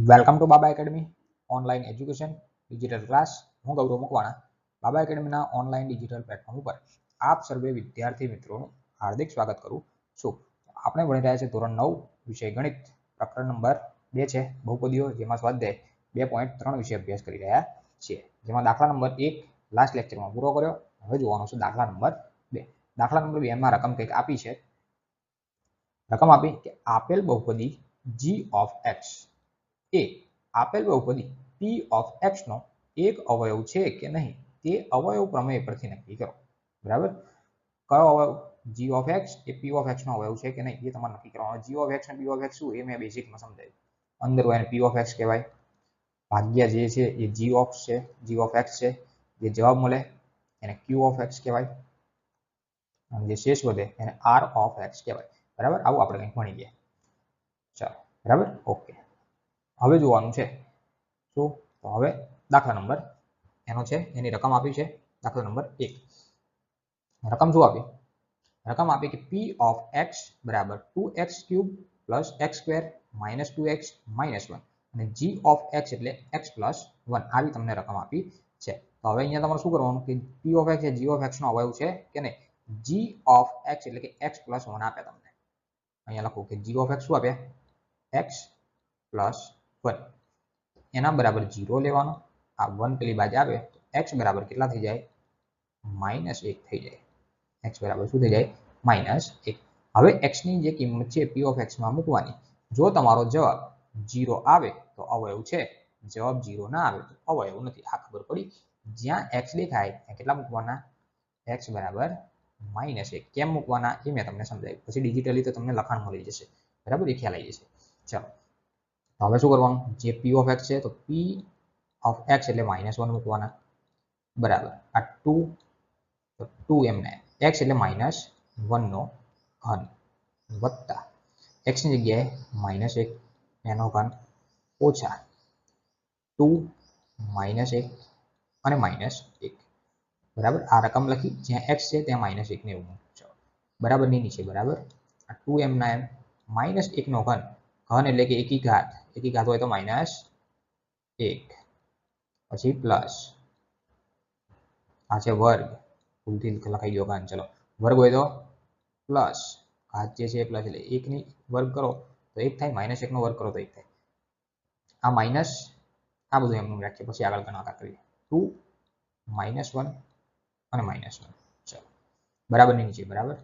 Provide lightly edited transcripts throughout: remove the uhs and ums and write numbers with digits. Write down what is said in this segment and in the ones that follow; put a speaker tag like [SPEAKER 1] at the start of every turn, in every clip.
[SPEAKER 1] Welcome to Baba academy online education digital class. હું ગૌરવ મકવાણા. બાબા એકેડમીના online digital platform ઉપર આપ સર્વે વિદ્યાર્થી મિત્રોનું હાર્દિક સ્વાગત કરું છું. આપણે ભણી રહ્યા છીએ ધોરણ 9 વિષય ગણિત, પ્રકરણ નંબર 2 છે બહુપદીઓ, જેમાં સ્વાધ્યાય 2.3 વિશે અભ્યાસ કરી રહ્યા છીએ. જેમાં દાખલા નંબર 1 લાસ્ટ લેક્ચરમાં પૂરો કર્યો. હવે જોવાનો છે દાખલા નંબર 2. દાખલા નંબર 2 માં રકમ કંઈક આપી છે. રકમ આપી કે આપેલ બહુપદી g of x એ આપેલ બહુપદી p of x નો એક અવયવ છે કે નહીં તે અવયવ પ્રમેય પરથી નક્કી કરો. બરાબર, કયો અવયવ? g of x A p of x નો અવયવ છે કે નહીં એ તમારે નક્કી કરવાનો. g of x અને p of x શું એ મેં બેઝિકમાં સમજાવ્યું. અંદર હોય એને p of x કહેવાય, ભાગ્યા જે છે એ g of છે, g of x છે. જે જવાબ મળે એને q of x કહેવાય અને જે શેષ વધે એને r of x કહેવાય. બરાબર, આવું આપણે કંઈક ભણી ગયા. ચાલો, બરાબર, ઓકે. હવે જોવાનું છે શું? તો હવે દાખલા નંબર એનો છે, એની રકમ આપી છે. દાખલા નંબર 1. રકમ શું આપી? રકમ આપી કે p of x બરાબર 2x³ + x² - 2x - 1 અને g of x એટલે x + 1. આવી તમને રકમ આપી છે. તો હવે અહીંયા તમારે શું કરવાનું કે p of x A g of x નો અવયવ છે કે નહીં? g of x એટલે કે x + 1 આપ્યા તમને. અહીંયા લખો કે g of x શું આપ્યા? x + 1. એના બરાબર 0 લેવાનો. આ 1 પેલી બાજુ આવે તો x બરાબર કેટલા થઈ જાય? -1 થઈ જાય. x બરાબર શું થઈ જાય? -1. હવે x ની જે કિંમત છે p of x માં મૂકવાની. જો તમારો જવાબ 0 આવે તો અવયવ છે, જવાબ 0 ના આવે તો અવયવ નથી. આ ખબર પડી? જ્યાં x દેખાય ત્યાં કેટલા મૂકવાના? x બરાબર -1. કેમ મૂકવાના એ મેં તમને સમજાવ્યું. પછી ડિજિટલી તો તમને લખાણ મળી જશે. બરાબર, એ ખ્યાલ આવી જશે. ચાલો, હવે શું કરવાનું? જે p of x છે તો p of x એટલે -1 મૂકવાના. બરાબર, આ 2 તો 2 એમને x એટલે -1 નો ઘન વત્તા x ની જગ્યાએ -1 એનો ઘન ઓછા 2 -1 અને -1. બરાબર, આ રકમ લખી. જ્યાં x છે ત્યાં -1 ને એવું મૂકજો. બરાબર ની નીચે. બરાબર, આ 2 m ના -1 નો ઘન. ઘન એટલે કે એકી ઘાત. એકી ઘાત હોય તો -1 પછી પ્લસ આ છે વર્ગ. ભૂલથી લખાઈ ગયો ઘન. ચલો, વર્ગ હોય તો પ્લસ ઘાત જે છે પ્લસ એટલે 1 ની વર્ગ કરો તો 1 થાય, -1 નો વર્ગ કરો તો 1 થાય. આ માઇનસ આ બધું એમનું રાખીએ, પછી આગળ ગણાકાર કરીએ. 2 -1 અને -1. ચલો, બરાબર ની નીચે. બરાબર,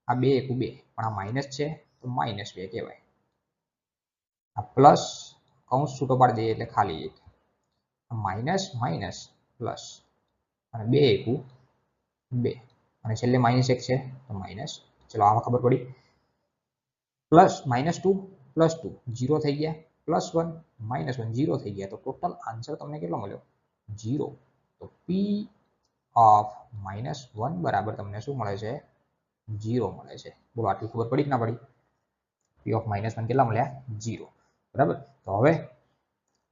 [SPEAKER 1] આ 2 × 2 પણ આ માઇનસ છે તો -2 કહેવાય. આ પ્લસ કૌંસ છૂટો પાડી દઈએ એટલે ખાલી 1. માઇનસ માઇનસ પ્લસ અને 2 × 2 અને છેલ્લે -1 છે તો માઇનસ. ચલો, આમાં ખબર પડી. પ્લસ -2 + 2 0 થઈ ગયા, +1 -1 0 થઈ ગયા. તો ટોટલ આન્સર તમને કેટલો મળ્યો? 0. તો p of -1 બરાબર તમને શું મળે છે? 0 મળે છે. બોલો, આટલી ખબર પડી કે ના પડી? p of -1 કેટલા મળ્યા? 0. બરાબર, તો હવે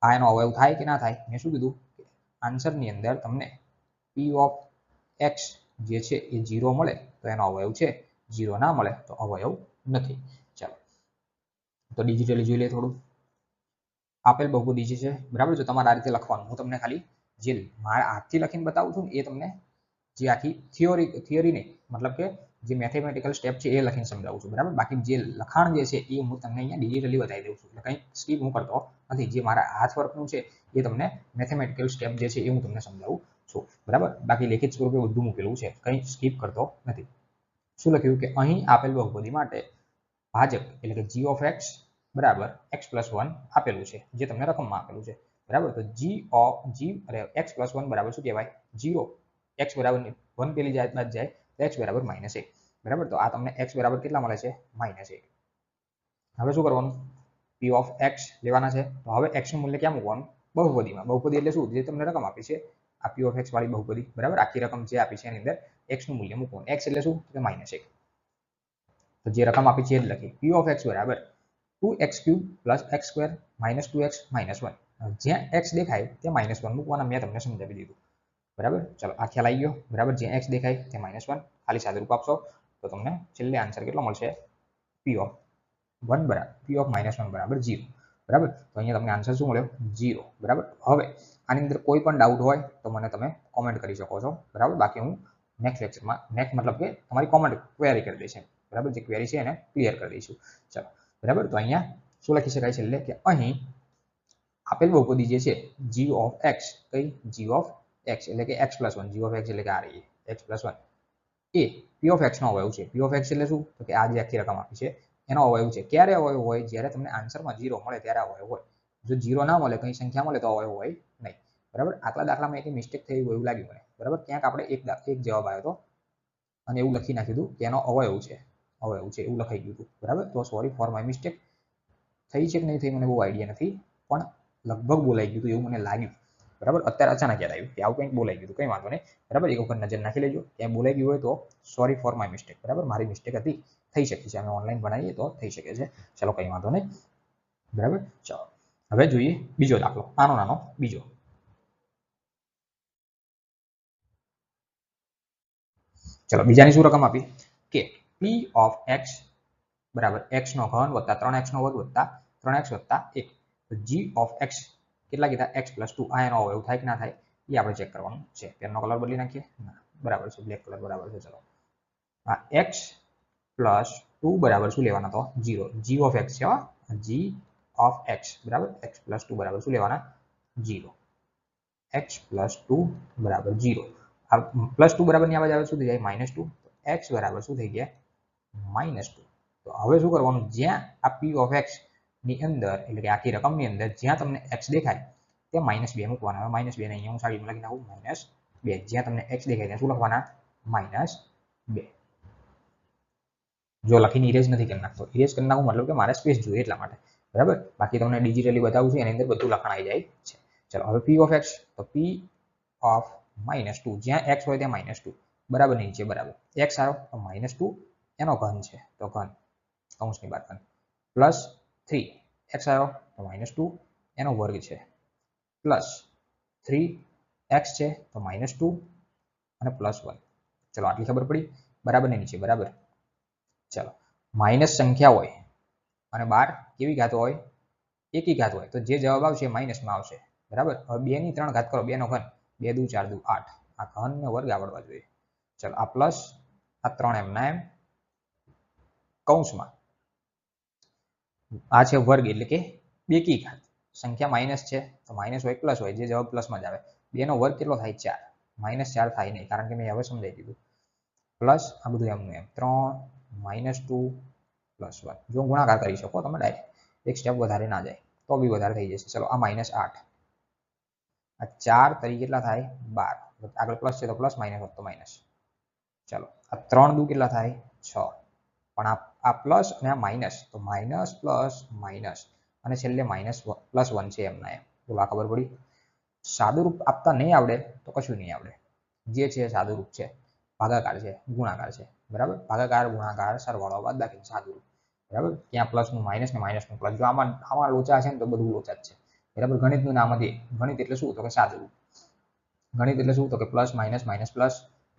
[SPEAKER 1] આ એનો અવયવ થાય કે ના થાય? મેં શું કીધું? આન્સરની અંદર તમને p of x જે છે એ 0 મળે તો એનો અવયવ છે, 0 ના મળે તો અવયવ નથી. ચાલો, તો ડિજિટલી જોઈ લે થોડું. આપેલ બહુપદી જે છે, બરાબર, જો તમારે આ રીતે લખવાનું. હું તમને ખાલી જે મારા હાથથી લખીને બતાવું છું ને એ તમને જે આખી થિયરી નહીં, મતલબ કે જે મેથેમેટિકલ સ્ટેપ છે એ લખીને સમજાવું છું. બરાબર, બાકી જે લખાણ જે છે એ હું તમને અહીંયા ડિજિટલી બતાવી દઉં છું. એટલે કંઈ સ્કીપ હું કરતો નથી. જે મારા હાથ વર્કનું છે એ તમને મેથેમેટિકલ સ્ટેપ જે છે એ હું તમને સમજાવું છું. બરાબર, બાકી લેખિત સ્વરૂપે બધું મૂકેલું છે, કંઈ સ્કીપ કરતો નથી. શું લખ્યું કે અહીં આપેલ બહુપદી માટે ભાજક એટલે કે g of x બરાબર x + 1 આપેલું છે, જે તમને રકમમાં આપેલું છે. બરાબર, તો x + 1 બરાબર શું કહેવાય? 0. x બરાબર 1 પેલી બાદ જાય તો x બરાબર -1. બરાબર, તો આ તમને x બરાબર કેટલા મળે છે? -1. હવે શું કરવાનું? p of x લેવાના છે. તો હવે x નું મૂલ્ય ક્યાં મૂકવાનું? બહુપદીમાં. બહુપદી એટલે શું? જે તમને રકમ આપી છે આ p of x વાળી બહુપદી. બરાબર, આખી રકમ જે આપી છે એની અંદર x નું મૂલ્ય મૂકવાનું. x એટલે શું? કે -1. તો જે રકમ આપી છે એ જ લખી. p of x બરાબર 2x³ + x² - 2x - 1. જ્યાં x દેખાય ત્યાં -1 મૂકવાના. મેં તમને સમજાવી દીધું. બરાબર, ચલો, આ ખ્યાલ આવી ગયો. બરાબર, જ્યાં x દેખાય ત્યાં -1 ખાલી સાદુરૂપ આપશો તો તમને છેલ્લે આન્સર કેટલો મળશે? p of -1 બરાબર 0. બરાબર. તો અહીંયા તમને આન્સર શું મળ્યો? 0. બરાબર. હવે આની અંદર કોઈ પણ ડાઉટ હોય તો મને તમે કોમેન્ટ કરી શકો છો. બરાબર. બાકી હું નેક્સ્ટ લેક્ચરમાં મતલબ કે તમારી કોમેન્ટ ક્વેરી કરી દઈશ. બરાબર. જે ક્વેરી છે એને ક્લિયર કરી દઈશું. ચલો. બરાબર. તો અહીંયા શું લખી શકાય છે? એટલે કે અહીં આપેલ બહુપદી જે છે g of x, કઈ g of x એટલે કે x + 1, g of x એટલે કે આ રહી x + 1 A p of x નો અવયવ છે. p of x એટલે શું? તો કે આ જે આખી રકમ આપી છે એનો અવયવ છે. ક્યારે અવયવ હોય? જ્યારે તમને આન્સરમાં 0 મળે ત્યારે અવયવ હોય. જો 0 ના મળે, કઈ સંખ્યા મળે તો અવયવ હોય નહીં. બરાબર. આટલા દાખલામાં એક મિસ્ટેક થઈ હોય એવું લાગ્યું મને. બરાબર. ક્યાંક આપણે એક જવાબ આવ્યો હતો અને એવું લખી નાખ્યું હતું કે એનો અવયવ છે એવું લખાઈ ગયું હતું. બરાબર. તો સોરી ફોર માય મિસ્ટેક. થઈ છે કે નહીં થઈ મને બહુ આઈડિયા નથી, પણ લગભગ બોલાઈ ગયું હતું એવું મને લાગ્યું. બરાબર. અત્યારે અચાનક યાદ આવ્યું કે આવું કંઈક બોલાઈ ગયું હતું. કંઈ વાંધો નહીં. બરાબર. એક વખત નજર નાખી લેજો. ક્યાંય બોલાઈ ગયું હોય તો સોરી ફોર માય મિસ્ટેક. બરાબર. મારી મિસ્ટેક હતી, થઈ શકે છે. અમે ઓનલાઈન ભણાવીએ તો થઈ શકે છે. ચલો, કંઈ વાંધો નહીં. બરાબર. ચાલો હવે જોઈએ બીજો દાખલો. નાનો બીજો. ચલો, બીજાની શું રકમ આપી કે p of x બરાબર x નો ઘન વત્તા 3x નો વર્ગ વત્તા 3x વત્તા 1. તો g of x કેટલા કીધા? x + 2. આ એનો અવયવ થાય કે ના થાય એ આપણે ચેક કરવાનું છે. પેનનો કલર બદલી નાખીએ. બરાબર છે, બ્લેક કલર બરાબર છે. ચલો, આ x + 2 બરાબર શું લેવાના? તો 0. g of x છે. g of x બરાબર x + 2 બરાબર શું લેવાના? 0. x + 2 બરાબર 0. આ +2 બરાબર ની આવાજ આવે શું થઈ જાય? -2. x બરાબર શું થઈ ગયા? -2. તો હવે શું કરવાનું? જ્યાં આ p of x ની અંદર એટલે કે આખી રકમની અંદર જ્યાં તમને x દેખાય ત્યાં -2 મૂકવાના. હવે -2 ને અહીંયા હું સાઈડમાં લખી નાખું -2. જ્યાં તમને x દેખાય ત્યાં શું લખવાના? -2. જો લખીને ઇરેઝ નથી કરી નાખતો. ઇરેઝ કરી નાખું મતલબ કે મારે સ્પેસ જોઈએ એટલા માટે. બરાબર. બાકી તમને ડિજિટલી બતાવું છું, એની અંદર બધું લખાઈ જાય છે. ચલો, હવે p of x તો p of -2 જ્યાં x હોય ત્યાં -2 બરાબર નીચે બરાબર x આવ્યો તો -2 એનો ઘન છે તો ઘન કૌંસની બહાર ઘન +3 x આવ્યો તો -2 એનો વર્ગ છે +3x છે તો -2 અને +1. ચલો, આટલી ખબર પડી. બરાબર ને નીચે બરાબર. ચલો, માઇનસ સંખ્યા હોય અને 12 કેવી ઘાત હોય? એકી ઘાત હોય તો જે જવાબ આવશે માઇનસમાં આવશે. બરાબર. હવે 2 ની 3 ઘાત કરો, 2 નો ઘન 2 દુ 4 દુ 8. આ ઘન ને વર્ગ આવડવા જોઈએ. ચલો, આ પ્લસ આ 3 એમના એમ કૌંસમાં આ છે વર્ગ એટલે કે બેકી ઘાત. સંખ્યા માઇનસ છે તો માઇનસ હોય પ્લસ હોય, જે જવાબ પ્લસમાં જ આવે. 2 નો વર્ગ કેટલો થાય? 4. -4 થાય નહીં, કારણ કે મેં હવે સમજાવી દીધું. પ્લસ આ બધું એમનું એમ 3 -2 +1. જો ગુણાકાર કરી શકો તમે ડાયરેક્ટ, એક સ્ટેપ વધારે ના જાય તો બી વધારે થઈ જશે. ચલો, આ -8 આ 4 તરી કેટલા થાય? 12. આગળ પ્લસ છે તો પ્લસ, માઇનસ હોત તો માઇનસ. ચાલો, આ 3 દુ કેટલા થાય? 6. પણ આ પ્લસ અને આ માઇનસ તો માઇનસ પ્લસ માઇનસ અને છેલ્લે +1 છે એમના એમ. બોલો, આ ખબર પડી? સાદું રૂપ આપતા નહીં આવડે તો કશું નહીં આવડે. જે છે સાદું રૂપ છે, ભાગાકાર છે, ગુણાકાર છે. બરાબર. ભાગાકાર, ગુણાકાર, સરવાળો, બાદબાકી, સાદું રૂપ. બરાબર. ત્યાં પ્લસનું માઇનસ ને માઇનસનું પ્લસ. જો આમાં લોચા છે ને તો બધું લોચા જ છે. બરાબર. ગણિતનું નામ જ ગણિત એટલે શું? તો કે સાદું રૂપ. ગણિત એટલે શું? તો કે પ્લસ માઇનસ માઇનસ પ્લસ,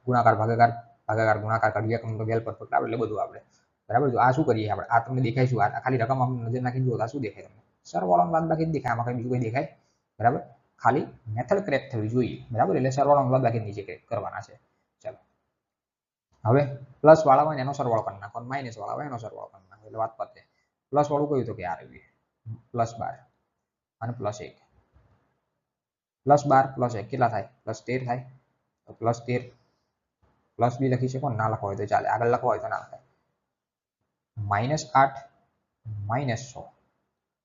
[SPEAKER 1] ગુણાકાર ભાગાકાર, ભાગાકાર ગુણાકાર, કડિયા કમ તો વેલ પરફેક્ટ આવડે એટલે બધું આવડે. બરાબર. જો આ શું કરીએ આપણે? આ તમને દેખાય શું? આ ખાલી રકમ આમ નજર નાખીને જુઓ આ શું દેખાય તમને? સરવાળો બાદબાકી જ દેખાય. આમાં કઈ બીજું કઈ દેખાય? બરાબર. ખાલી મેથડ ક્રેક થવી જોઈએ. બરાબર. એટલે સરવાળો બાદબાકી નીચે કરવાના છે. ચાલો, હવે પ્લસ વાળા હોય ને એનો સરવાળો કરી નાખો, માઇનસ વાળા હોય એનો સરવાળો કરી નાખો એટલે વાત પતે. પ્લસ વાળું કયું? તો કે આ રહ્યું +12 અને +1. +12 +1 કેટલા થાય? +13 થાય. તો +13 પ્લસ બી લખી શકો, ના લખવા હોય તો ચાલે. આગળ લખવા હોય તો ના લખાય. -8 -6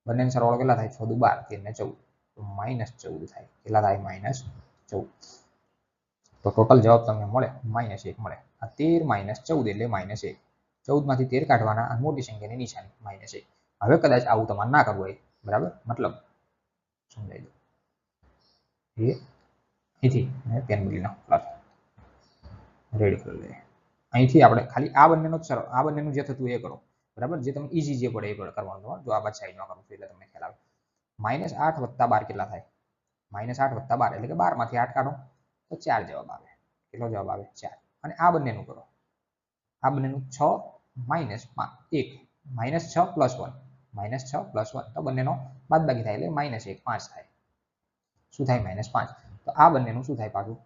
[SPEAKER 1] બંનેનો સરવાળો કેટલા થાય? 6 દુ 12, 13 ને 14 તો -14 થાય. કેટલા થાય? -14. તો ટોટલ જવાબ તમને મળે -1 મળે. આ 13 - 14 એટલે -1. 14 માંથી 13 કાઢવાના અને મોટી સંખ્યાની નિશાની -1. હવે કદાચ આવું તમારે ના કરવું હોય, બરાબર, મતલબ સમજાઈ દો એ અહીંથી પેન બદલી નાખો, રેડી કરી લઈએ. અહીંથી આપણે ખાલી આ બંનેનો જ આ બંનેનું જે થતું એ કરો. બરાબર. જે તમને ઈઝી જે પડે એ કરવાનું. જો આ બાદ સાઈડમાં કરું એટલે તમને ખ્યાલ આવે. -8 + 12 કેટલા થાય? -8 + 12 એટલે કે 12 માંથી 8 કાઢો તો 4 જવાબ આવે. કેટલો જવાબ આવે? 4. અને આ બંનેનું કરો. આ બંનેનું 6 - 1 -6 + 1 -6 + 1 તો બંનેનો બાદબાકી થાય એટલે -1 5 થાય. શું થાય -5. તો આ બંનેનું શું થાય પાછું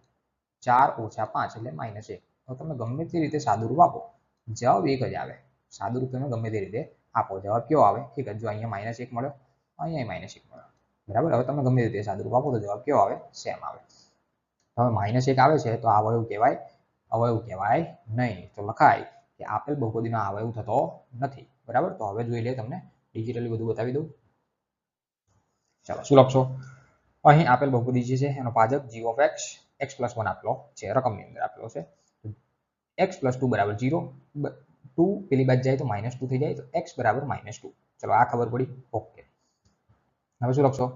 [SPEAKER 1] 4 - 5 એટલે -1. તો તમે ગમે તે રીતે સાદુરૂપ આપો જવાબ એક જ આવે. સાદુરૂપ તમે ગમે તે રીતે આપો જવાબ કયો આવે એક જ. જો અહીંયા -1 મળ્યો, અહીંયા -1 મળ્યો, બરાબર. હવે તમે ગમે તે રીતે સાદુરૂપ આપો તો જવાબ કયો આવે સેમ આવે. હવે -1 આવે છે તો આ અવયવ કહેવાય નહીં. તો લખાય કે આપેલ બહુપદીનો અવયવ થતો નથી, બરાબર. તો હવે જોઈ લે, તમને ડિજિટલી બધું બતાવી દઉં. ચાલો શું લખશો? અહીં આપેલ બહુપદી જે છે એનો ભાજક g of x x+1 આપેલો છે, રકમની અંદર આપેલો છે. x+2 = 0, 2 પેલી બાજુ જાય તો -2 થઈ જાય, તો x = -2. ચલો આ ખબર પડી, ઓકે. હવે શું લખશો?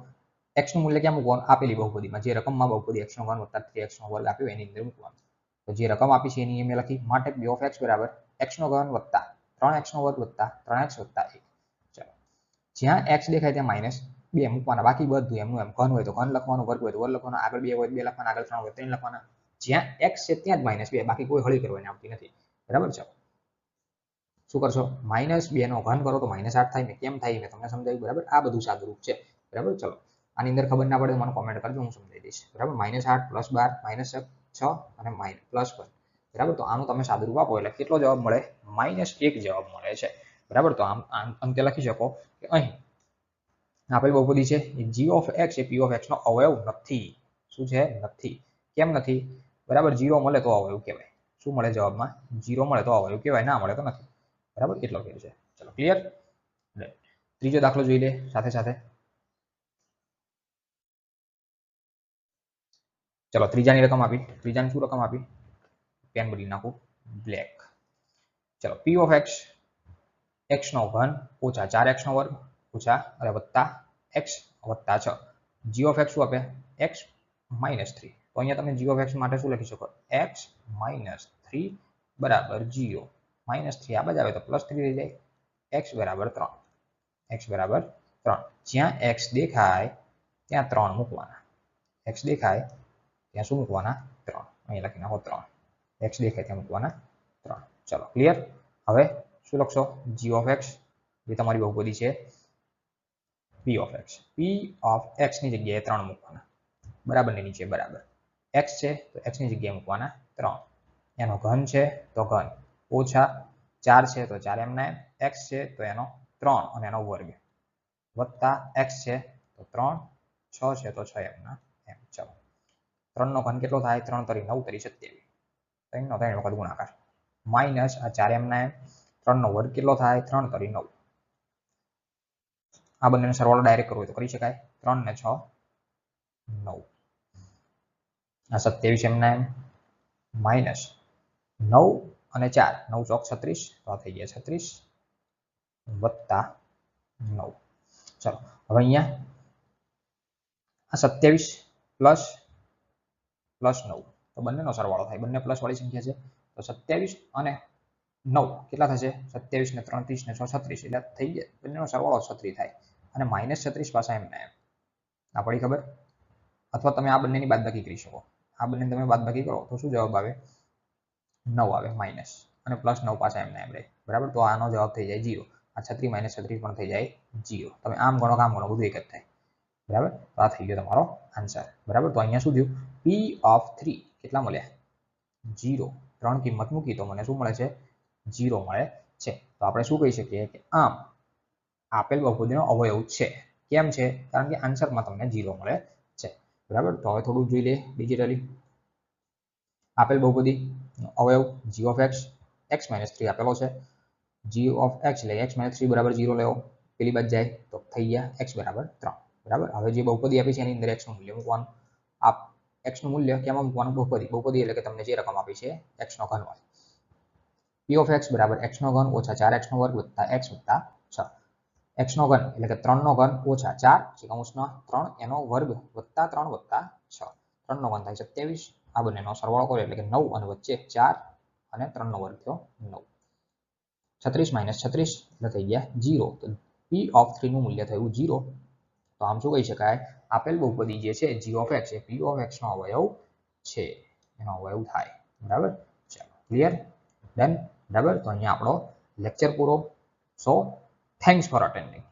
[SPEAKER 1] x નું મૂલ્ય ક્યાં મૂકવાનું? આપેલી બહુપદીમાં, જે રકમમાં બહુપદી x નો ઘન વત્તા 3x² આપ્યો એની અંદર મૂકવાનું. તો જે રકમ આપી છે એની મેં લખી, માટે b of x = x નો ઘન વત્તા 3x² વત્તા 3x વત્તા 1. ચલો જ્યાં x દેખાય ત્યાં -2 મૂકવાના, બાકી બધું એમનું એમ. ઘન હોય તો ઘન લખવાનું, વર્ગ હોય તો વર્ગ લખવાનો, આગળ 2 હોય તો 2 લખવાના, આગળ 3 હોય તો 3 લખવાના. જ્યાં x છે ત્યાં જ -2, બાકી કોઈ હળી કરવાની આવતી નથી, બરાબર. ચલો શું કરશો? -2 નો ઘન કરો તો -8 થાય ને. કેમ થાય મેં તમને સમજાવ્યું, બરાબર. આ બધું સાદુરૂપ છે, બરાબર. ચલો આની અંદર ખબર ના પડે તો મને કોમેન્ટ કરજો, હું સમજાવી દઈશ, બરાબર. -8 + 12 -6 અને +1, બરાબર. તો આનું તમે સાદુરૂપ આપો એટલે કેટલો જવાબ મળે? -1 જવાબ મળે છે, બરાબર. તો આમ અંતે લખી શકો કે અહીં આપેલ બહુપદી છે g of x A p of x નો અવયવ નથી. શું છે? નથી. કેમ નથી? બરાબર. 0 મળે તો અવયવ કહેવાય. શું મળે જવાબમાં? 0 મળે તો અવયવ કહેવાય, ના મળે તો નથી, બરાબર. એટલો ફેર છે. ચલો ક્લિયર. ત્રીજો દાખલો જોઈ લે સાથે સાથે. ચલો ત્રીજાની રકમ આપી. ત્રીજાની શું રકમ આપી? પેન બદલી નાખું, બ્લેક. ચલો p of x x નો ઘન ઓછા 4x² ઓછા વત્તા x વત્તા 6. g of x શું આપે? x - 3. તો અહીંયા તમે g of x માટે શું લખી શકો? x - 3 = 0. -3 આ બાજુ આવે તો +3 થઈ જાય. x = 3. x = 3. જ્યાં x દેખાય ત્યાં 3 મૂકવાના. x દેખાય ત્યાં શું મૂકવાના? 3. અહીં લખી નાખો 3. x દેખાય ત્યાં મૂકવાના 3. ચલો ક્લિયર. હવે શું લખશો? g of x જે તમારી બહુપદી છે p of x. p of x ની જગ્યાએ 3 મૂકવાના, બરાબર ની નીચે બરાબર. x છે તો x ની જગ્યાએ મૂકવાના 3. એનો ઘન છે તો ઘન ઓછા 4 છે તો 4 એમના એમ, x છે તો એનો 3 અને એનો વર્ગ વત્તા x છે તો 3, 6 છે તો 6 એમના એમ. ચલો 3 નો ઘન કેટલો થાય? 3 × 9 = 27. 3 નો 3 વખત ગુણાકાર માઇનસ આ 4 એમના એમ. 3 નો વર્ગ કેટલો થાય? 3 × 9. આ બંનેનો સરવાળો ડાયરેક્ટ કરવો હોય તો કરી શકાય. 3 ને 6 9. આ 27 એમના એમ માઇનસ 9 અને 4 9 ચોક 36 તો આ થઈ ગયા 36 વત્તા 9. ચલો હવે અહીંયા આ 27 પ્લસ 9 તો બંનેનો સરવાળો થાય. બંને પ્લસ વાળી સંખ્યા છે તો 27 અને 9 કેટલા થશે? 27 ને 3 30 ને 6 36 એટલે થઈ જાય. બંનેનો સરવાળો 36 થાય અને -36 પાછા એમના એમ. આ પડી ખબર? અથવા તમે આ બંનેની બાદબાકી કરી શકો. આ બંને તમે બાદબાકી કરો તો શું જવાબ આવે? 9 આવે માઇનસ અને +9 પાછા એમના એમ રહે, બરાબર. તો આનો જવાબ થઈ જાય 0. આ 36 - 36 પણ થઈ જાય 0. તમે આમ ગણો કામ ગણો બધું એક જ થાય, બરાબર. તો આ થઈ ગયો તમારો આન્સર, બરાબર. તો અહીંયા શું થયું? p of 3 કેટલા મળ્યા? 0. 3 કિંમત મૂકી તો મને શું મળે છે? 0 મળે છે. તો આપણે શું કહી શકીએ કે આમ આપેલ બહુપદીનો અવયવ છે. કેમ છે? કારણ કે આન્સરમાં તમને 0 મળે છે, બરાબર. તો હવે થોડું જોઈ લે ડિજિટલી. આપેલ બહુપદી અવયવ g of x x - 3 આપેલો છે. g of x એટલે x - 3 = 0 લેવો. પેલી બાજુ જાય તો થઈ ગયા x = 3, બરાબર. હવે જે બહુપદી આપી છે એની અંદર x નું મૂલ્ય મૂકવાનું. આ x નું મૂલ્ય કેમાં મૂકવાનું? બહુપદી એટલે કે તમને જે રકમ આપી છે x નો ઘન હોય. p of x = x નો ઘન ઓછા 4x² વત્તા x વત્તા 6. x નો ઘન એટલે કે 3 નો ઘન ઓછા 4 કૌંસમાં 3 એનો વર્ગ વત્તા 3 વત્તા 6. 3 નો ઘન થાય 27. આ બંનેનો સરવાળો કરો એટલે કે 9 અને વચ્ચે 4 અને 3 નો વર્ગ થયો 9. 36 - 36 એટલે થઈ ગયા 0. તો p of 3 નું મૂલ્ય થયું 0. તો આમ શું કહી શકાય? આપેલ બહુપદી જે છે g of x A p of x નો અવયવ છે, એનો અવયવ થાય, બરાબર. ચાલો ક્લિયર, ડન, બરાબર. તો અહીંયા આપણો લેક્ચર પૂરો. સો થેન્ક્સ ફોર અટેન્ડિંગ.